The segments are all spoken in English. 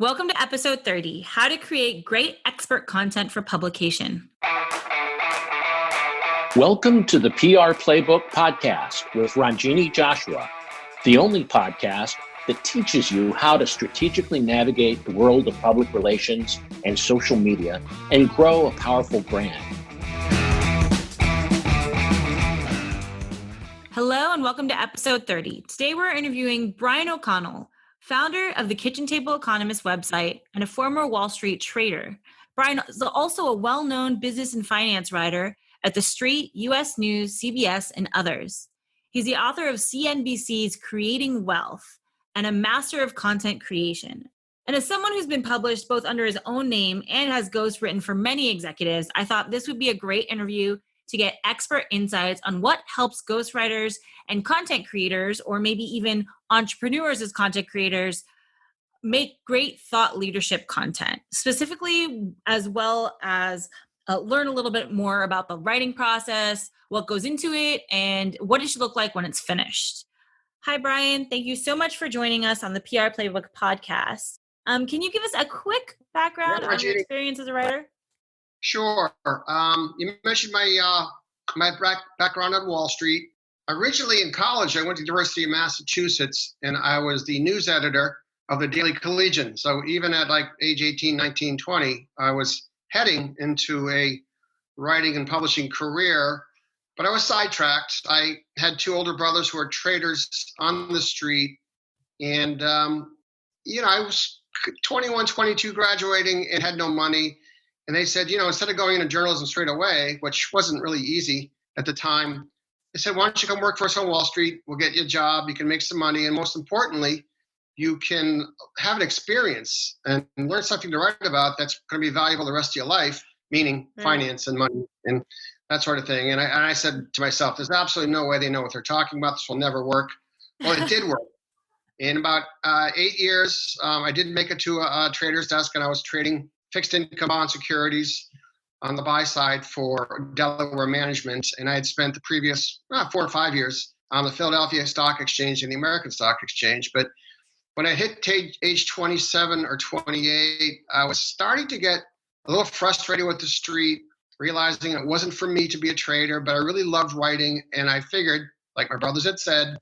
Welcome to episode 30, How to Create Great Expert Content for Publication. Welcome to the PR Playbook podcast with Ranjini Joshua, the only podcast that teaches you how to strategically navigate the world of public relations and social media and grow a powerful brand. Hello and welcome to episode 30. Today we're interviewing Brian O'Connell, founder of the Kitchen Table Economist website and a former Wall Street trader. Brian is also a well-known business and finance writer at The Street, U.S. News, CBS, and others. He's the author of CNBC's Creating Wealth and a master of content creation. And as someone who's been published both under his own name and has ghostwritten for many executives, I thought this would be a great interview to get expert insights on what helps ghostwriters and content creators, or maybe even entrepreneurs as content creators, make great thought leadership content, specifically as well as learn a little bit more about the writing process, what goes into it, and what it should look like when it's finished. Hi, Brian. Thank you so much for joining us on the PR Playbook podcast. Can you give us a quick background on your experience as a writer? Sure. You mentioned my background on Wall Street. Originally in college, I went to the University of Massachusetts, and I was the news editor of the Daily Collegian. So even at like age 18, 19, 20, I was heading into a writing and publishing career, but I was sidetracked. I had two older brothers who were traders on the street, and I was 21, 22 graduating and had no money. And they said, instead of going into journalism straight away, which wasn't really easy at the time, they said, why don't you come work for us on Wall Street? We'll get you a job. You can make some money. And most importantly, you can have an experience and learn something to write about that's going to be valuable the rest of your life, meaning finance and money and that sort of thing. And I said to myself, there's absolutely no way they know what they're talking about. This will never work. Well, it did work. In about 8 years, I did make it to a trader's desk, and I was trading fixed income bond securities on the buy side for Delaware Management. And I had spent the previous 4 or 5 years on the Philadelphia Stock Exchange and the American Stock Exchange. But when I hit age 27 or 28, I was starting to get a little frustrated with the street, realizing it wasn't for me to be a trader, but I really loved writing. And I figured, like my brothers had said,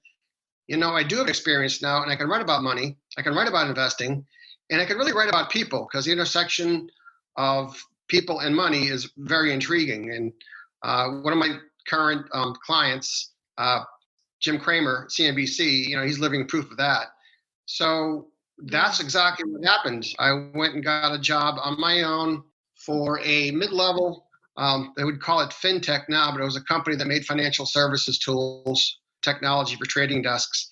I do have experience now, and I can write about money. I can write about investing. And I could really write about people, because the intersection of people and money is very intriguing. And one of my current clients, Jim Cramer, CNBC, he's living proof of that. So that's exactly what happened. I went and got a job on my own for a mid-level, they would call it fintech now, but it was a company that made financial services tools, technology for trading desks.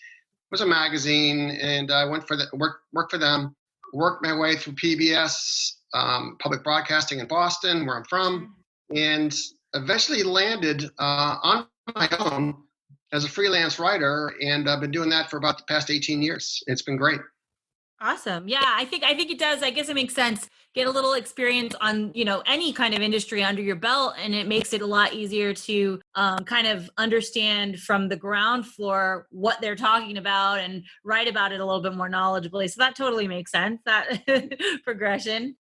It was a magazine, and I went for worked for them. Worked my way through PBS, public broadcasting in Boston, where I'm from, and eventually landed on my own as a freelance writer, and I've been doing that for about the past 18 years. It's been great. Awesome. Yeah, I think it does. I guess it makes sense. Get a little experience on, any kind of industry under your belt, and it makes it a lot easier to kind of understand from the ground floor what they're talking about and write about it a little bit more knowledgeably. So that totally makes sense, that progression.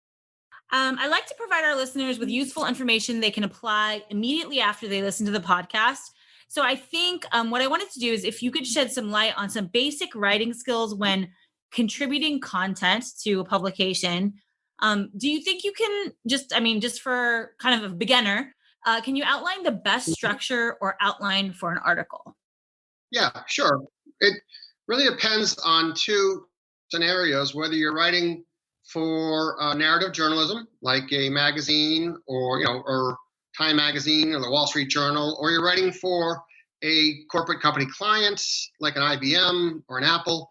I like to provide our listeners with useful information they can apply immediately after they listen to the podcast. So I think what I wanted to do is if you could shed some light on some basic writing skills when contributing content to a publication. Do you think you can just for kind of a beginner, can you outline the best structure or outline for an article? Yeah, sure. It really depends on two scenarios, whether you're writing for narrative journalism, like a magazine or Time Magazine or the Wall Street Journal, or you're writing for a corporate company client, like an IBM or an Apple.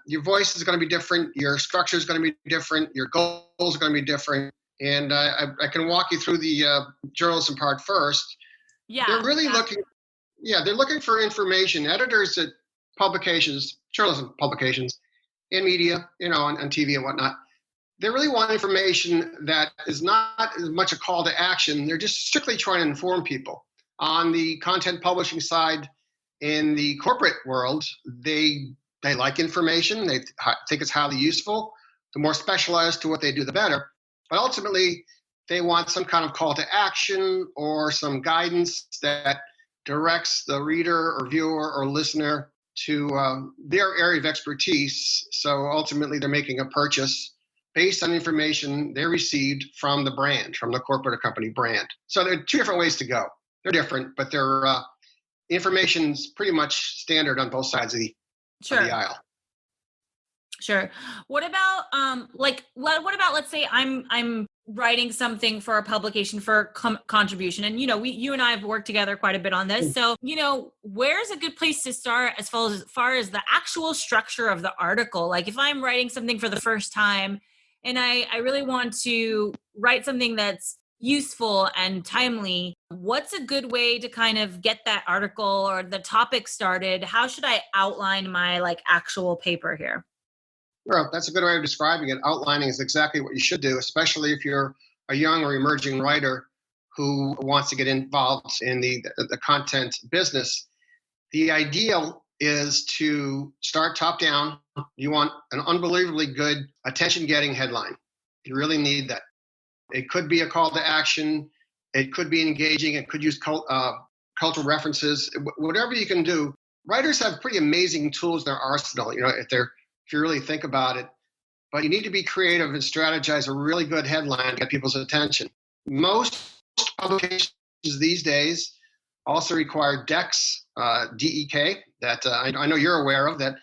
Your voice is going to be different. Your structure is going to be different. Your goals are going to be different. And I can walk you through the journalism part first. Yeah, they're really they're looking for information. Editors at publications, journalism publications, and media, on TV and whatnot. They really want information that is not as much a call to action. They're just strictly trying to inform people. On the content publishing side, in the corporate world, they like information. They think it's highly useful. The more specialized to what they do, the better. But ultimately, they want some kind of call to action or some guidance that directs the reader or viewer or listener to their area of expertise. So ultimately, they're making a purchase based on information they received from the brand, from the corporate or company brand. So there are two different ways to go. They're different, but their information's pretty much standard on both sides of the aisle. Sure. What about what about, let's say I'm writing something for a publication for contribution, and you and I have worked together quite a bit on this. So where's a good place to start as far as the actual structure of the article? Like if I'm writing something for the first time, and I really want to write something that's useful and timely, what's a good way to kind of get that article or the topic started? How should I outline my actual paper here? Well, that's a good way of describing it. Outlining is exactly what you should do, especially if you're a young or emerging writer who wants to get involved in the content business. The ideal is to start top down. You want an unbelievably good attention-getting headline. You really need that. It could be a call to action. It could be engaging. It could use cultural references. Whatever you can do. Writers have pretty amazing tools in their arsenal, if you really think about it. But you need to be creative and strategize a really good headline to get people's attention. Most publications these days also require DEX, D-E-K, that I know you're aware of, that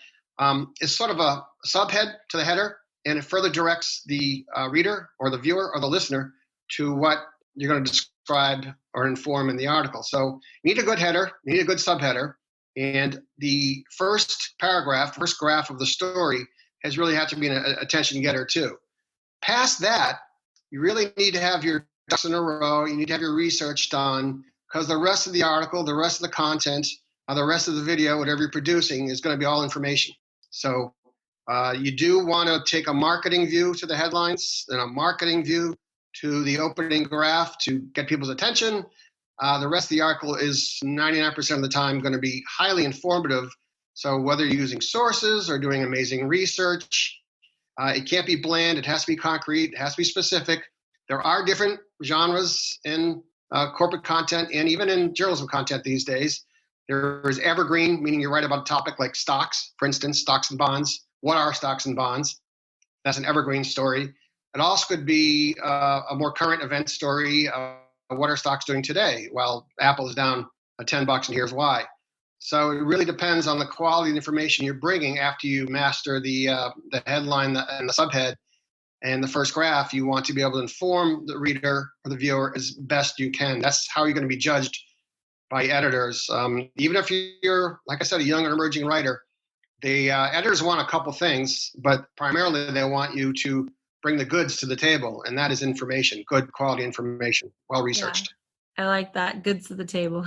is sort of a subhead to the header, and it further directs the reader or the viewer or the listener to what you're going to describe or inform in the article. So you need a good header, you need a good subheader, and the first paragraph, first graph of the story has really had to be an attention getter too. Past that, you really need to have your ducks in a row. You need to have your research done, because the rest of the article, the rest of the content, the rest of the video, whatever you're producing, is going to be all information. So you do want to take a marketing view to the headlines and a marketing view to the opening graph to get people's attention. The rest of the article is 99% of the time going to be highly informative. So whether you're using sources or doing amazing research, it can't be bland. It has to be concrete. It has to be specific. There are different genres in corporate content and even in journalism content these days. There is evergreen, meaning you write about a topic like stocks, for instance, stocks and bonds. What are stocks and bonds? That's an evergreen story. It also could be a more current event story. What are stocks doing today? Well, Apple is down $10 and here's why. So it really depends on the quality of the information you're bringing after you master the headline and the subhead and the first graph. You want to be able to inform the reader or the viewer as best you can. That's how you're going to be judged by editors. Even if you're, like I said, a young or emerging writer, the editors want a couple things, but primarily they want you to bring the goods to the table, and that is information, good quality information, well researched. Yeah, I like that, goods to the table.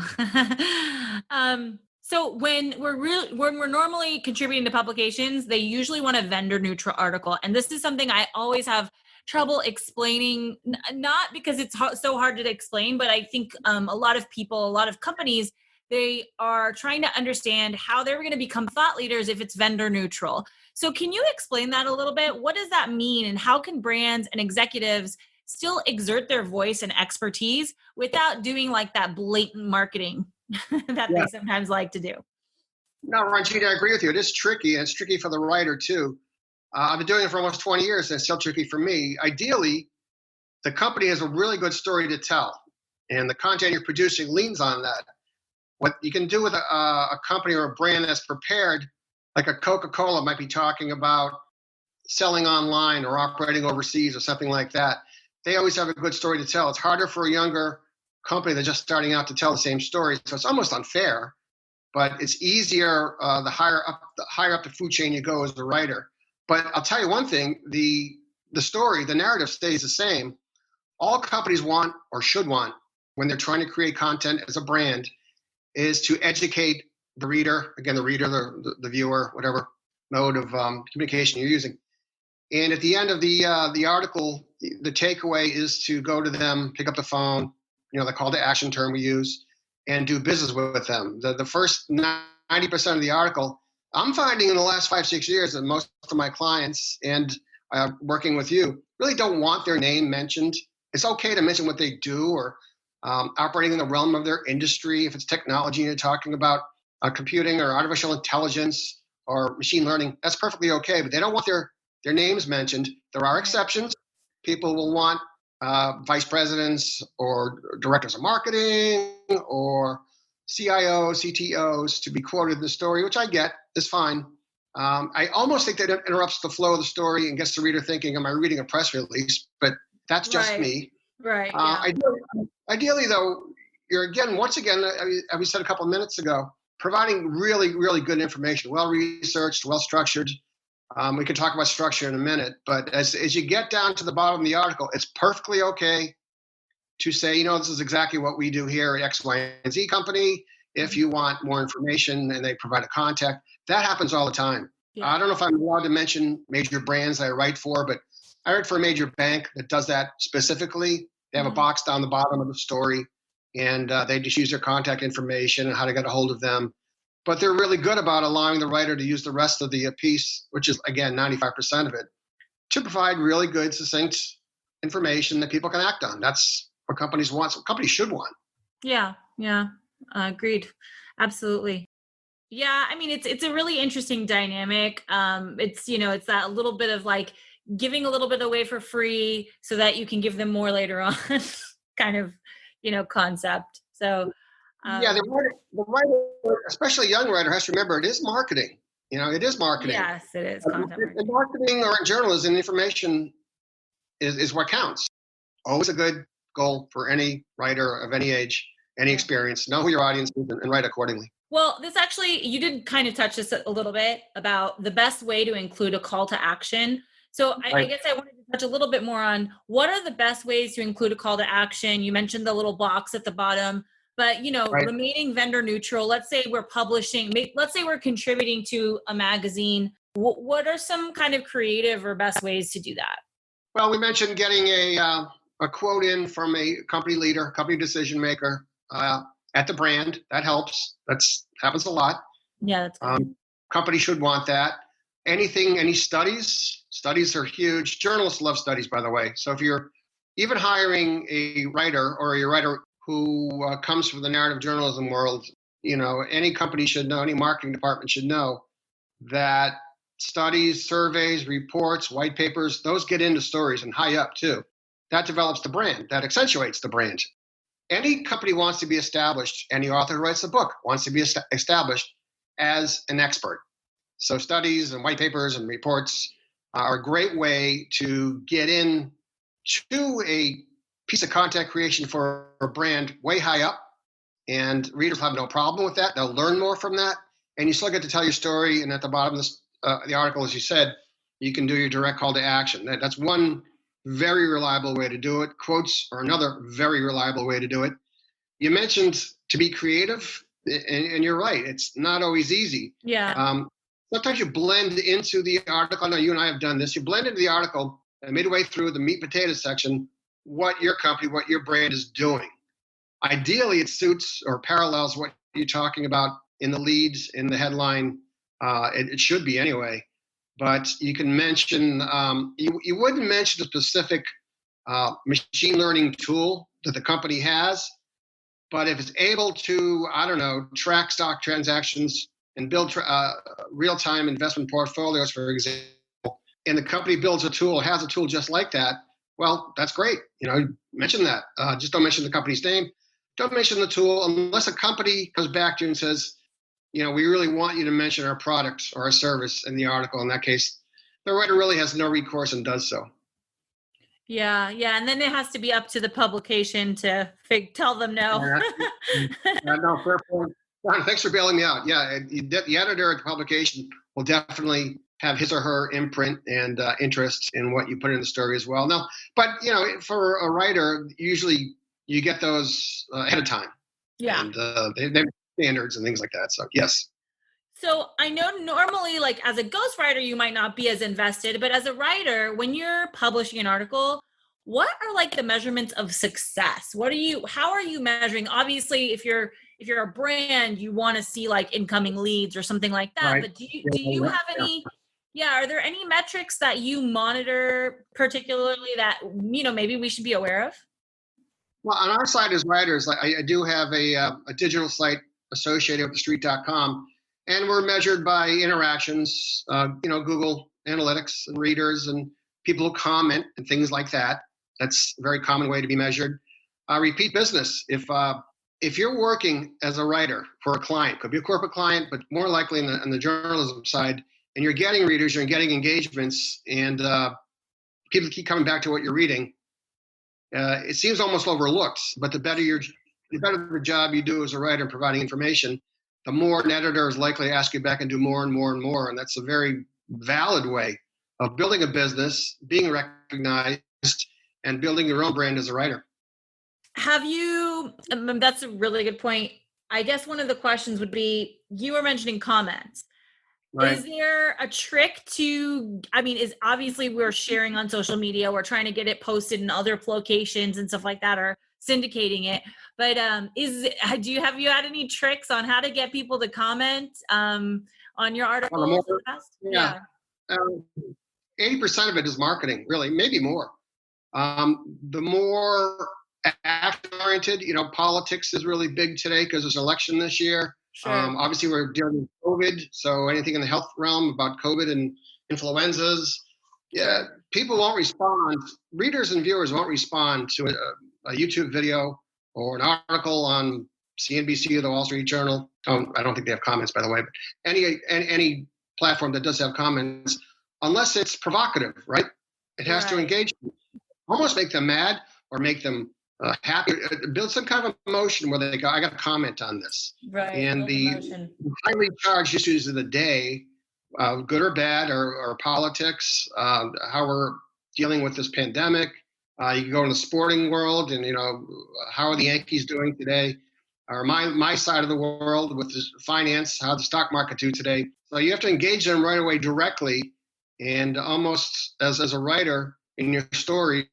So when we're normally contributing to publications, they usually want a vendor neutral article, and this is something I always have trouble explaining. Not because it's so hard to explain, but I think a lot of people, a lot of companies, they are trying to understand how they're going to become thought leaders if it's vendor neutral. So can you explain that a little bit? What does that mean? And how can brands and executives still exert their voice and expertise without doing that blatant marketing that they sometimes like to do? No, Ranjini, I agree with you. It is tricky, and it's tricky for the writer too. I've been doing it for almost 20 years, and it's still tricky for me. Ideally, the company has a really good story to tell, and the content you're producing leans on that. What you can do with a company or a brand that's prepared, like a Coca-Cola might be talking about selling online or operating overseas or something like that. They always have a good story to tell. It's harder for a younger company that's just starting out to tell the same story, so it's almost unfair. But it's easier the higher up the food chain you go as a writer. But I'll tell you one thing: the story, the narrative stays the same. All companies want or should want when they're trying to create content as a brand is to educate the reader, again, the viewer, whatever mode of communication you're using. And at the end of the article, the takeaway is to go to them, pick up the phone, the call to action term we use, and do business with them. The first 90% of the article, I'm finding in the last 5-6 years that most of my clients and working with you really don't want their name mentioned. It's okay to mention what they do or operating in the realm of their industry. If it's technology and you're talking about computing or artificial intelligence or machine learning, that's perfectly okay. But they don't want their names mentioned. There are exceptions. People will want vice presidents or directors of marketing or CIOs, CTOs to be quoted in the story, which I get is fine. I almost think that it interrupts the flow of the story and gets the reader thinking, am I reading a press release? But that's just me. Right. Yeah. Ideally, though, you're once again, as we said a couple of minutes ago, providing really, really good information, well-researched, well-structured. We can talk about structure in a minute, but as you get down to the bottom of the article, it's perfectly okay to say, this is exactly what we do here at X, Y, and Z company. If you want more information and they provide a contact, that happens all the time. Yeah. I don't know if I'm allowed to mention major brands I write for, but I write for a major bank that does that specifically. They have a box down the bottom of the story, and they just use their contact information and how to get a hold of them. But they're really good about allowing the writer to use the rest of the piece, which is, again, 95% of it, to provide really good, succinct information that people can act on. That's what companies want. So companies should want. Yeah. Agreed. Absolutely. Yeah. I mean, it's a really interesting dynamic. It's that little bit of like giving a little bit away for free so that you can give them more later on kind of, concept. So, the writer, especially a young writer, has to remember it is marketing. It is marketing. Yes, it is. In marketing or in journalism, information is what counts. Always a good goal for any writer of any age, any experience. Know who your audience is and write accordingly. Well, you did kind of touch this a little bit about the best way to include a call to action. So I guess I wanted to touch a little bit more on what are the best ways to include a call to action. You mentioned the little box at the bottom, but remaining vendor neutral. Let's say we're contributing to a magazine. What are some kind of creative or best ways to do that? Well, we mentioned getting a quote in from a company leader, company decision maker at the brand. That helps. That happens a lot. Yeah, that's good. Company should want that. Any studies? Studies are huge. Journalists love studies, by the way. So if you're even hiring a writer or a writer who comes from the narrative journalism world, any company should know, any marketing department should know that studies, surveys, reports, white papers, those get into stories and high up too. That develops the brand. That accentuates the brand. Any company wants to be established. Any author who writes a book wants to be established as an expert. So studies and white papers and reports are a great way to get in to a piece of content creation for a brand way high up, and readers have no problem with that. They'll learn more from that, and you still get to tell your story. And at the bottom of the article, as you said, you can do your direct call to action. That's one very reliable way to do it. Quotes are another very reliable way to do it. You mentioned to be creative, and you're right. It's not always easy. Yeah. Sometimes you blend into the article. I know you and I have done this. You blend into the article midway through the meat and potatoes section what your company, what your brand is doing. Ideally, it suits or parallels what you're talking about in the leads, in the headline. It should be anyway. But you can mention, you wouldn't mention a specific machine learning tool that the company has. But if it's able to, track stock transactions and build real-time investment portfolios, for example, and the company builds a tool, has a tool just like that, well, that's great. Mention that. Just don't mention the company's name. Don't mention the tool unless a company comes back to you and says, we really want you to mention our product or our service in the article. In that case, the writer really has no recourse and does so. Yeah. And then it has to be up to the publication to tell them no. No, fair point. Ron, thanks for bailing me out. Yeah, the editor at the publication will definitely have his or her imprint and interest in what you put in the story as well. No, but for a writer, usually you get those ahead of time. Yeah, and they have standards and things like that. So yes. So I know normally, like as a ghostwriter, you might not be as invested, but as a writer, when you're publishing an article, what are like the measurements of success? How are you measuring? Obviously, if you're a brand, you want to see like incoming leads or something like that. Right. But do you have any Yeah. Are there any metrics that you monitor particularly that, maybe we should be aware of? Well, on our side as writers, I do have a digital site associated with thestreet.com, and we're measured by interactions, Google Analytics and readers and people who comment and things like that. That's a very common way to be measured. Repeat business. If you're working as a writer for a client, could be a corporate client, but more likely on the journalism side, and you're getting readers, you're getting engagements, and people keep coming back to what you're reading, it seems almost overlooked. But the better the job you do as a writer in providing information, the more an editor is likely to ask you back and do more and more and more. And that's a very valid way of building a business, being recognized, and building your own brand as a writer. That's a really good point. I guess one of the questions would be, you were mentioning comments. Right. Is there a trick is obviously we're sharing on social media, we're trying to get it posted in other locations and stuff like that, or syndicating it. But have you had any tricks on how to get people to comment on your articles in the past? Yeah. 80% of it is marketing, really, maybe more. The more action-oriented, politics is really big today because there's an election this year. Sure. Obviously, we're dealing with COVID, so anything in the health realm about COVID and influenzas, people won't respond. Readers and viewers won't respond to a YouTube video or an article on CNBC or the Wall Street Journal. I don't think they have comments, by the way, but any platform that does have comments, unless it's provocative, right? It has to engage them, almost make them mad or make them happy, build some kind of emotion where they go, I got to comment on this. Right. And the highly charged issues of the day, good or bad, or politics, how we're dealing with this pandemic. You can go in the sporting world and, how are the Yankees doing today? Or my side of the world with the finance, how the stock market do today. So you have to engage them right away directly, and almost as a writer in your stories,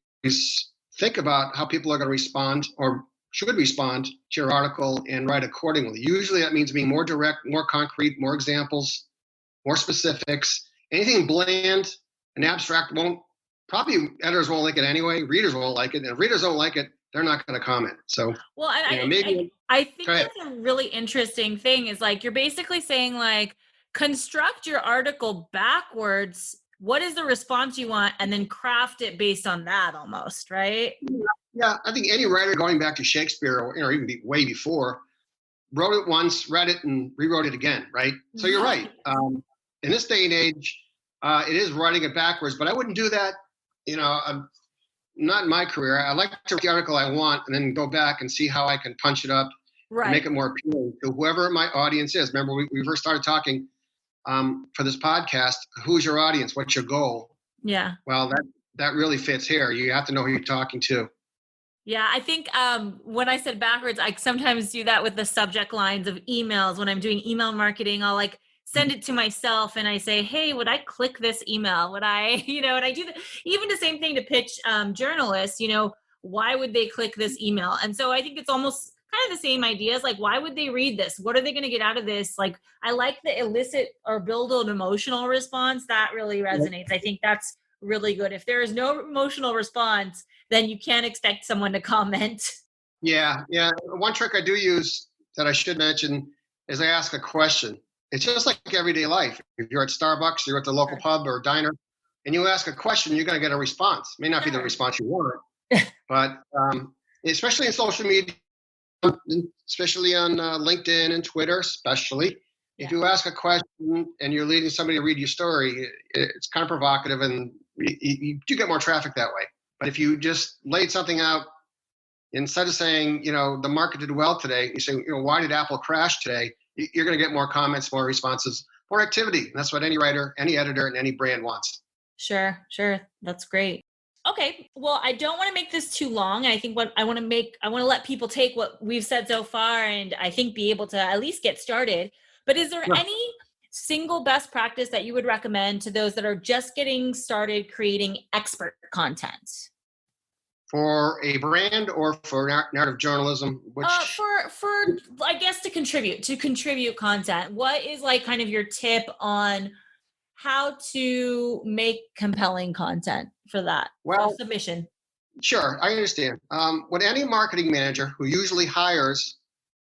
think about how people are going to respond or should respond to your article and write accordingly. Usually that means being more direct, more concrete, more examples, more specifics. Anything bland and abstract editors won't like it anyway. Readers won't like it. And if readers don't like it, they're not going to comment. So, well, I think that's a really interesting thing is you're basically saying construct your article backwards. What is the response you want? And then craft it based on that almost, right? Yeah, I think any writer going back to Shakespeare or even way before wrote it once, read it, and rewrote it again, right? So you're right. In this day and age, it is writing it backwards, but I wouldn't do that, not in my career. I like to write the article I want and then go back and see how I can punch it up and make it more appealing to whoever my audience is. Remember, we first started talking for this podcast, who's your audience? What's your goal? Yeah. Well, that really fits here. You have to know who you're talking to. Yeah, I think when I said backwards, I sometimes do that with the subject lines of emails. When I'm doing email marketing, I'll send it to myself and I say, hey, would I click this email? Would I, and I do even the same thing to pitch journalists, why would they click this email? And so I think it's almost kind of the same ideas. Why would they read this? What are they going to get out of this? I like the elicit or build an emotional response. That really resonates. I think that's really good. If there is no emotional response, then you can't expect someone to comment. Yeah. One trick I do use that I should mention is I ask a question. It's just like everyday life. If you're at Starbucks, you're at the local pub or diner, and you ask a question, you're going to get a response. It may not be the response you want, but especially in social media, especially on LinkedIn and Twitter, especially. If you ask a question and you're leading somebody to read your story, it's kind of provocative, and you do get more traffic that way. But if you just laid something out, instead of saying, the market did well today, you say, why did Apple crash today? You're going to get more comments, more responses, more activity. And that's what any writer, any editor, and any brand wants. Sure. That's great. Okay. Well, I don't want to make this too long. I think I want to let people take what we've said so far and I think be able to at least get started. But is there any single best practice that you would recommend to those that are just getting started creating expert content? For a brand or for narrative journalism? For I guess to contribute content. What is kind of your tip on how to make compelling content for that submission. Sure, I understand. When any marketing manager who usually hires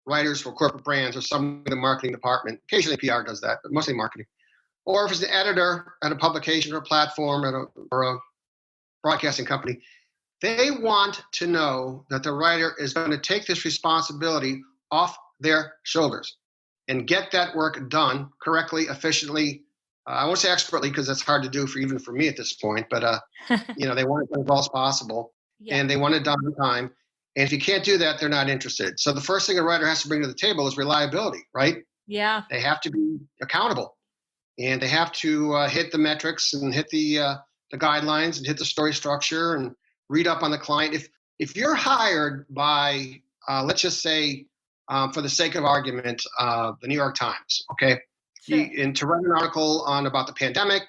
writers for corporate brands or some in the marketing department, occasionally PR does that, but mostly marketing, or if it's an editor at a publication or a platform or a broadcasting company, they want to know that the writer is going to take this responsibility off their shoulders and get that work done correctly, efficiently. I won't say expertly because that's hard to do even for me at this point, but they want it done as well as possible, and they want it done on time. And if you can't do that, they're not interested. So the first thing a writer has to bring to the table is reliability, right? Yeah. They have to be accountable, and they have to hit the metrics and hit the guidelines and hit the story structure and read up on the client. If you're hired by, let's just say, for the sake of argument, the New York Times, okay, Sure. And to write an article about the pandemic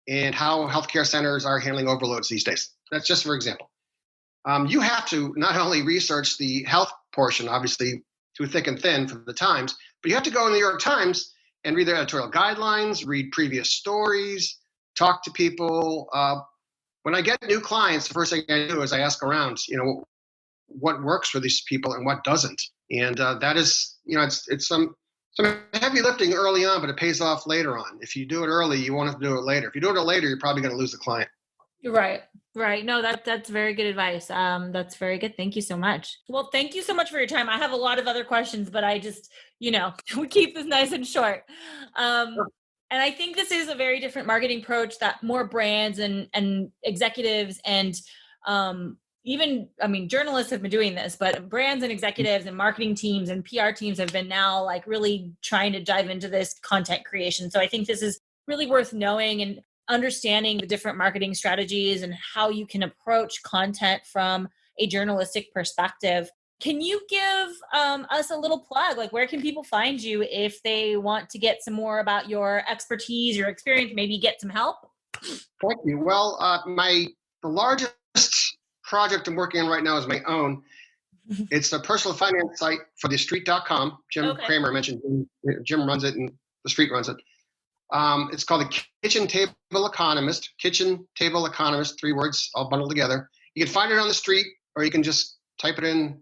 and how healthcare centers are handling overloads these days. That's just for example. You have to not only research the health portion, obviously, through thick and thin for the Times, but you have to go in the New York Times and read their editorial guidelines, read previous stories, talk to people. When I get new clients, the first thing I do is I ask around, what works for these people and what doesn't. And that is, it's some heavy lifting early on, but it pays off later on. If you do it early, you won't have to do it later. If you do it later, you're probably going to lose the client. Right. No, that's very good advice. That's very good. Thank you so much. Well, thank you so much for your time. I have a lot of other questions, but I just, we keep this nice and short. Sure. And I think this is a very different marketing approach that more brands and executives and journalists have been doing this, but brands and executives and marketing teams and PR teams have been now like really trying to dive into this content creation. So I think this is really worth knowing and understanding the different marketing strategies and how you can approach content from a journalistic perspective. Can you give us a little plug? Like, where can people find you if they want to get some more about your expertise, your experience, maybe get some help? Thank you. Well, the largest project I'm working on right now is my own. It's a personal finance site for TheStreet.com. Jim Cramer mentioned Jim runs it and The Street runs it. It's called the Kitchen Table Economist. Kitchen Table Economist, 3 words all bundled together. You can find it on The Street, or you can just type it in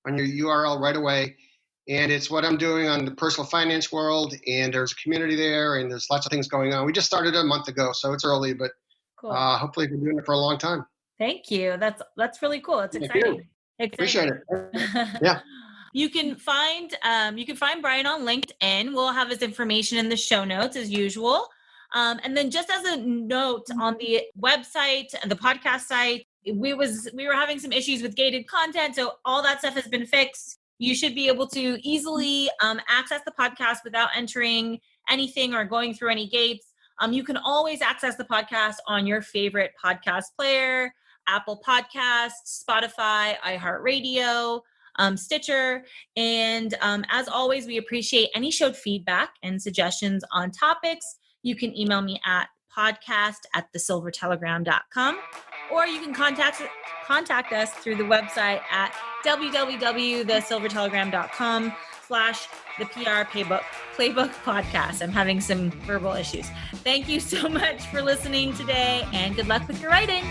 on your URL right away. And it's what I'm doing on the personal finance world. And there's a community there, and there's lots of things going on. We just started a month ago, so it's early, but cool. Hopefully we've been doing it for a long time. Thank you. That's really cool. It's exciting. Appreciate it. Yeah. You can find Brian on LinkedIn. We'll have his information in the show notes as usual. And then just as a note on the website and the podcast site, we were having some issues with gated content. So all that stuff has been fixed. You should be able to easily access the podcast without entering anything or going through any gates. You can always access the podcast on your favorite podcast player, Apple Podcasts, Spotify, iHeartRadio, Stitcher. And as always, we appreciate any showed feedback and suggestions on topics. You can email me at podcast@thesilvertelegram.com, or you can contact us through the website at www.thesilvertelegram.com/the PR Playbook Podcast. I'm having some verbal issues. Thank you so much for listening today, and good luck with your writing.